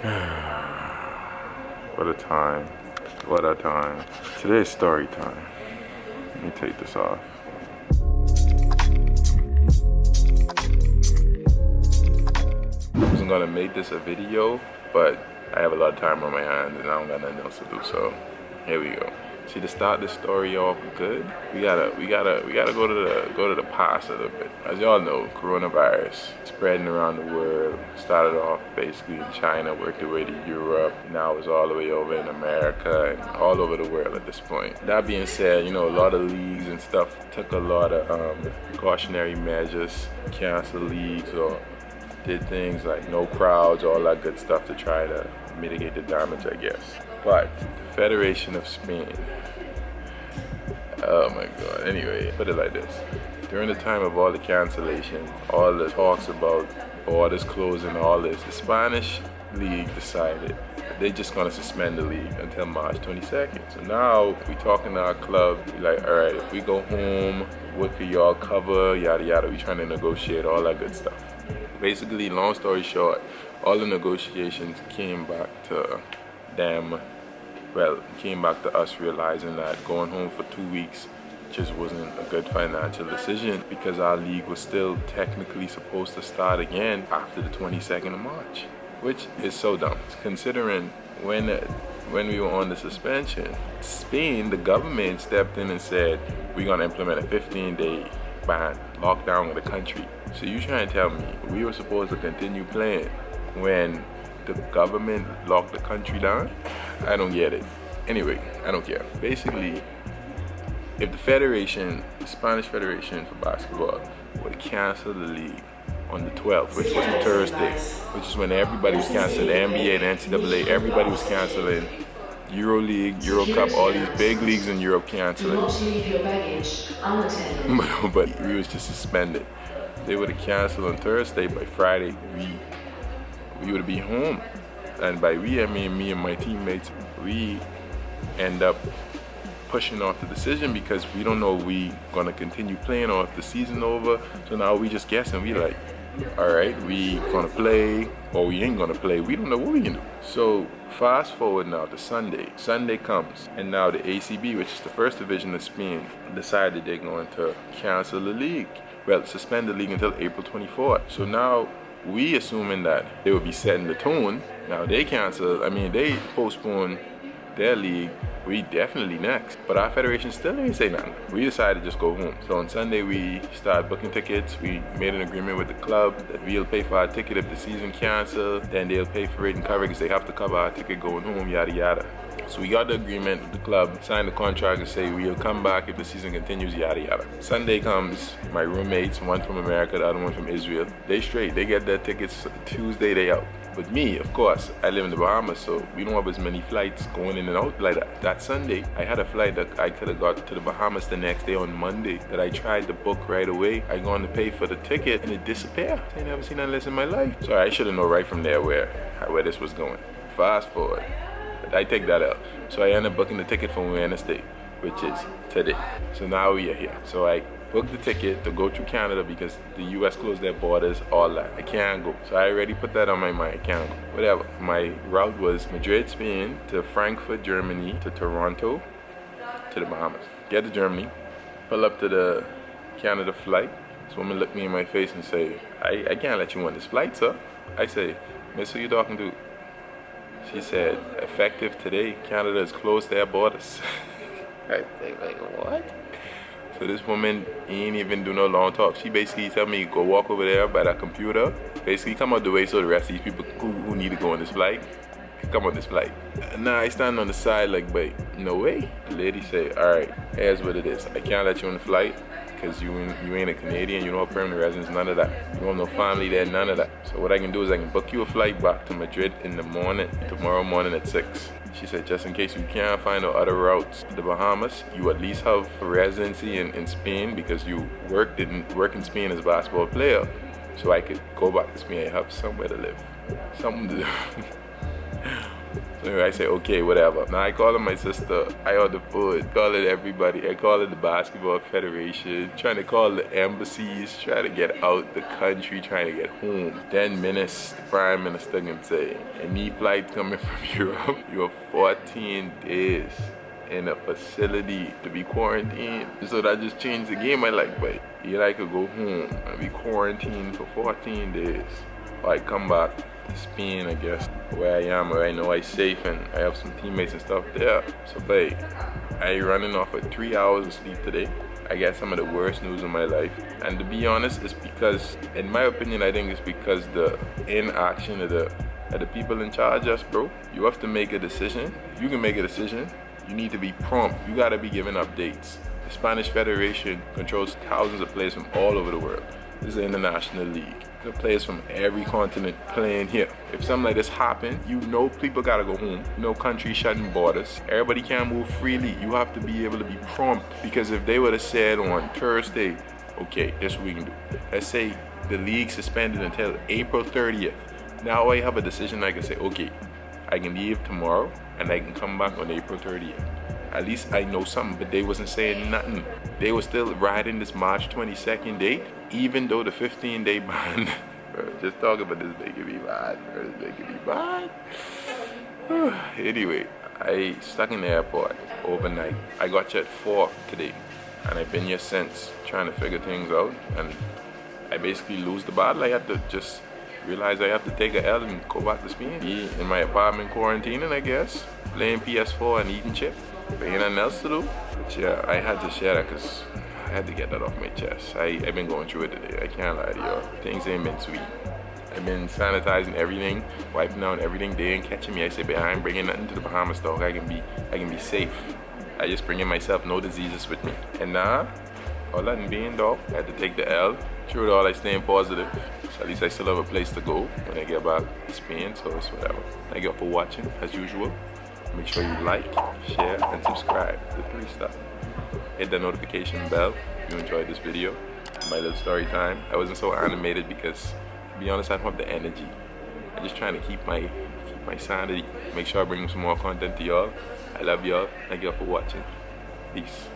What a time. What a time. Today's story time. Let me take this off. I wasn't gonna make this a video, but I have a lot of time on my hands and I don't got nothing else to do, so here we go. See, to start this story off good, we gotta go to the past a little bit. As y'all know, coronavirus spreading around the world. Started off basically in China, worked their way to Europe. Now it's all the way over in America and all over the world at this point. That being said, you know, a lot of leagues and stuff took a lot of precautionary measures, canceled leagues or did things like no crowds, all that good stuff to try to mitigate the damage, I guess. But the Federation of Spain, oh my God, anyway, put it like this. During the time of all the cancellations, all the talks about borders closing, all this, the Spanish league decided that they're just gonna suspend the league until March 22nd. So now we talking to our club, we like, all right, if we go home, what could y'all cover, yada yada, we trying to negotiate all that good stuff. Basically, long story short, all the negotiations came back to came back to us realizing that going home for 2 weeks just wasn't a good financial decision because our league was still technically supposed to start again after the 22nd of March, which is so dumb. Considering when we were on the suspension, Spain, the government stepped in and said, we're gonna implement a 15-day ban, lockdown of the country. So you trying to tell me we were supposed to continue playing when the government locked the country down? I don't get it. Anyway, I don't care. Basically, if the federation, the Spanish Federation for basketball, would cancel the league on the 12th, which was a Thursday, which is when everybody was canceling, the NBA, the NCAA, everybody was canceling. Euro League, Euro Cup, all these big leagues in Europe canceling. But we was just suspended. They would have canceled on Thursday. By Friday, we would be home. And by we, I mean me and my teammates. We end up pushing off the decision because we don't know if we gonna continue playing or if the season over. So now we just guessing. We like, all right, we gonna play or we ain't gonna play. We don't know what we can do. So fast forward now to Sunday. Sunday comes and now the ACB, which is the first division of Spain, decided they're going to cancel the league. Well, suspend the league until April 24th. So now we assuming that they would be setting the tone. Now they they postponed their league. We definitely next. But our federation still ain't say nothing. We decided to just go home. So on Sunday we started booking tickets. We made an agreement with the club that we'll pay for our ticket if the season cancels. Then they'll pay for it and cover it because they have to cover our ticket going home, yada yada. So we got the agreement with the club, signed the contract and say we'll come back if the season continues, yada yada. Sunday comes, my roommates, one from America, the other one from Israel, they straight, they get their tickets Tuesday, they out. But me, of course, I live in the Bahamas, so we don't have as many flights going in and out like that. That Sunday, I had a flight that I could have got to the Bahamas the next day on Monday that I tried to book right away. I gone to pay for the ticket and it disappeared. I never seen nothing less in my life. So I should have known right from there where this was going. Fast forward. I take that out. So I end up booking the ticket for Wednesday, which is today. So now we are here. So I booked the ticket to go through Canada because the US closed their borders, all that. I can't go. So I already put that on my mind. I can't go. Whatever. My route was Madrid, Spain, to Frankfurt, Germany, to Toronto, to the Bahamas. Get to Germany, pull up to the Canada flight. This woman looked me in my face and say, I can't let you on this flight, sir. I say, miss, who you talking to? She said, effective today, Canada has closed their borders. I say, like, what? So this woman ain't even do no long talk. She basically tell me, go walk over there by that computer. Basically come out the way so the rest of these people who need to go on this flight, come on this flight. Nah, I stand on the side like, but no way. The lady say, all right, here's what it is. I can't let you on the flight because you ain't a Canadian, you don't have permanent residence, none of that. You don't have no family there, none of that. So what I can do is I can book you a flight back to Madrid in the morning, tomorrow morning at 6. She said, just in case you can't find no other routes to the Bahamas, you at least have residency in Spain because you work in Spain as a basketball player. So I could go back to Spain and have somewhere to live, something to do. So anyway, I say, okay, whatever. Now I call my sister, I order food, call it everybody. I call it the basketball federation, trying to call the embassies, trying to get out the country, trying to get home. 10 minutes, the prime minister can say, any flight coming from Europe, you have 14 days in a facility to be quarantined. So that just changed the game. I like, but either I could go home and be quarantined for 14 days, or I come back to Spain, I guess, where I am, where I know I'm safe and I have some teammates and stuff there. So babe, I running off of 3 hours of sleep today. I got some of the worst news of my life. And to be honest, it's because, in my opinion, I think it's because the inaction of the people in charge of us, bro. You have to make a decision. If you can make a decision, you need to be prompt. You gotta be giving updates. The Spanish Federation controls thousands of players from all over the world. This is an international league. There are players from every continent playing here. If something like this happen, you know people gotta go home. No country shutting borders. Everybody can't move freely. You have to be able to be prompt, because if they would have said on Thursday, okay, this is what we can do. Let's say the league suspended until April 30th. Now I have a decision. I can say, okay, I can leave tomorrow and I can come back on April 30th. At least I know something, but they wasn't saying nothing. They were still riding this March 22nd date, even though the 15-day ban. Bro, just talking about this making me mad, bro. It's making me mad. Anyway, I stuck in the airport overnight. I got you at 4 today, and I've been here since, trying to figure things out, and I basically lose the battle. I had to just realize I have to take a L and go back to Spain. Be in my apartment quarantining, I guess, playing PS4 and eating chips. Ain't nothing else to do. But yeah, I had to share that because I had to get that off my chest. I've been going through it today. I can't lie to y'all. Things ain't been sweet. I've been sanitizing everything, wiping down everything. They ain't catching me. I say, but I ain't bringing nothing to the Bahamas, dog. I can be safe. I just bringing myself, no diseases with me. And nah, all that being, dog, I had to take the L. Through it all, I staying positive. So at least I still have a place to go when I get back to Spain, so it's whatever. Thank you all for watching, as usual. Make sure you like, share, and subscribe. The 3 stuff. Hit the notification bell if you enjoyed this video. My little story time. I wasn't so animated because, to be honest, I don't have the energy. I'm just trying to keep my sanity. Make sure I bring some more content to y'all. I love y'all. Thank y'all for watching. Peace.